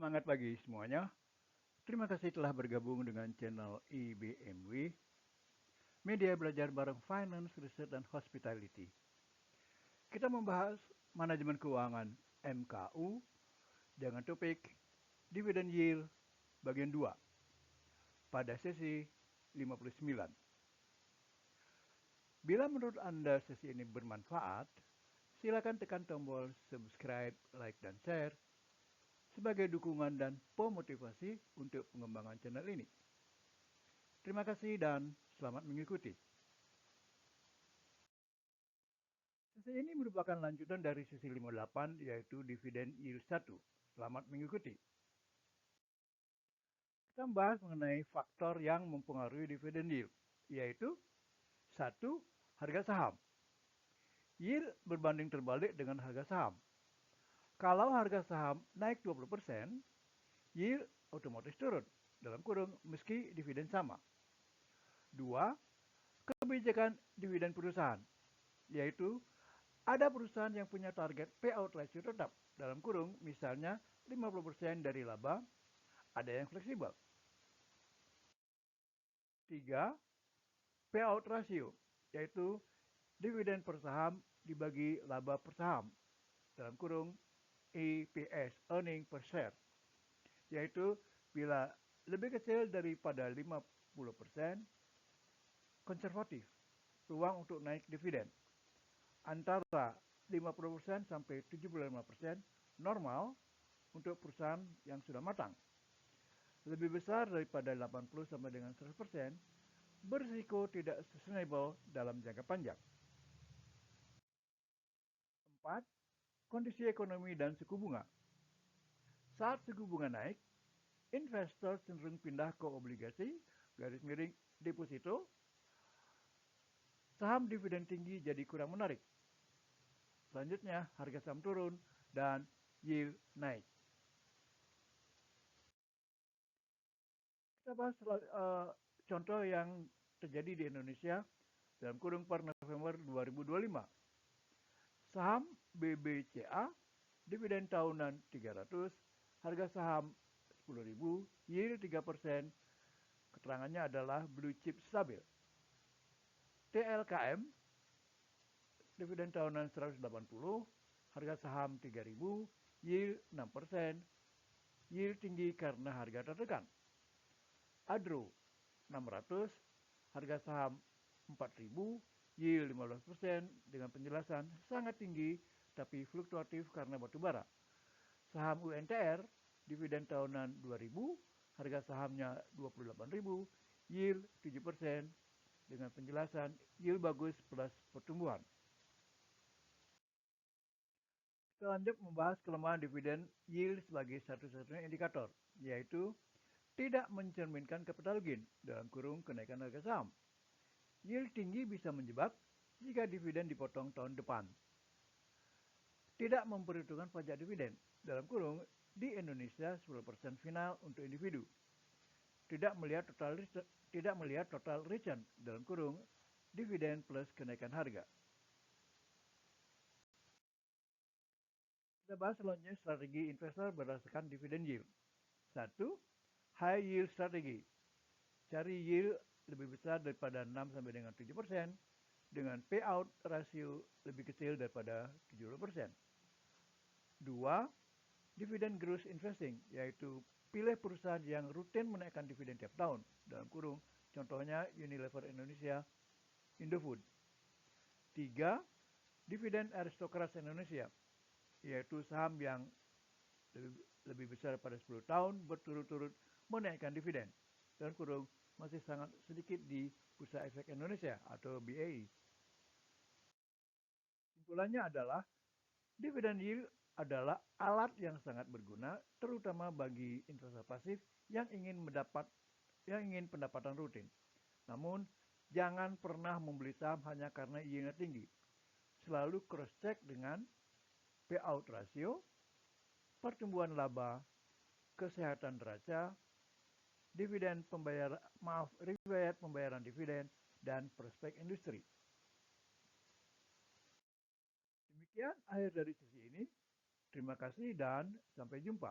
Semangat pagi semuanya. Terima kasih telah bergabung dengan channel IBMW, Media Belajar Bareng Finance, Research, dan Hospitality. Kita membahas manajemen keuangan MKU dengan topik Dividend Yield bagian 2 pada sesi 59. Bila menurut Anda sesi ini bermanfaat, silakan tekan tombol subscribe, like, dan share sebagai dukungan dan pemotivasi untuk pengembangan channel ini. Terima kasih dan selamat mengikuti. Sesi ini merupakan lanjutan dari sesi 58 yaitu dividen yield 1. Selamat mengikuti. Kita membahas mengenai faktor yang mempengaruhi dividen yield, yaitu 1. Harga saham. Yield berbanding terbalik dengan harga saham. Kalau harga saham naik 20%, yield otomatis turun, dalam kurung meski dividen sama. 2. Kebijakan dividen perusahaan, yaitu ada perusahaan yang punya target payout ratio tetap, dalam kurung misalnya 50% dari laba, ada yang fleksibel. 3. Payout ratio, yaitu dividen per saham dibagi laba per saham, dalam kurung EPS, earning per share, yaitu bila lebih kecil daripada 50%, konservatif, peluang untuk naik dividen. Antara 50% sampai 75% normal untuk perusahaan yang sudah matang. Lebih besar daripada 80 sampai dengan 100%, berisiko tidak sustainable dalam jangka panjang. 4. Kondisi ekonomi dan suku bunga. Saat suku bunga naik, investor cenderung pindah ke obligasi, garis miring deposito, saham dividen tinggi jadi kurang menarik. Selanjutnya, harga saham turun dan yield naik. Kita bahas contoh yang terjadi di Indonesia dalam kurung per November 2025. Saham BBCA, dividen tahunan 300, harga saham 10.000, yield 3%, keterangannya adalah blue chip stabil. TLKM, dividen tahunan 180, harga saham 3.000, yield 6%, yield tinggi karena harga tertekan. Adro 600, harga saham 4.000, yield 15% dengan penjelasan sangat tinggi tapi fluktuatif karena batubara. Saham UNTR, dividen tahunan 2.000, harga sahamnya 28.000, yield 7% dengan penjelasan yield bagus plus pertumbuhan. Kita lanjut membahas kelemahan dividen yield sebagai satu-satunya indikator, yaitu tidak mencerminkan capital gain dalam kurung kenaikan harga saham. Yield tinggi bisa menjebak jika dividen dipotong tahun depan. Tidak memperhitungkan pajak dividen, dalam kurung di Indonesia 10% final untuk individu. Tidak melihat total return, dalam kurung dividen plus kenaikan harga. Kita bahas selanjutnya strategi investor berdasarkan dividen yield. 1. High yield strategi. Cari yield lebih besar daripada 6 sampai dengan 7% dengan payout rasio lebih kecil daripada 70%. 2. Dividend growth investing, yaitu pilih perusahaan yang rutin menaikkan dividen tiap tahun, dalam kurung contohnya Unilever Indonesia, Indofood. 3. Dividen aristokrat Indonesia, yaitu saham yang lebih besar pada 10 tahun berturut-turut menaikkan dividen, dalam kurung masih sangat sedikit di Bursa Efek Indonesia atau BEI. Simpulannya adalah dividen yield adalah alat yang sangat berguna terutama bagi investor pasif yang ingin pendapatan rutin. Namun jangan pernah membeli saham hanya karena yieldnya tinggi. Selalu cross check dengan payout ratio, pertumbuhan laba, kesehatan neraca, riwayat pembayaran dividen, dan prospek industri. Demikian akhir dari sesi ini. Terima kasih dan sampai jumpa.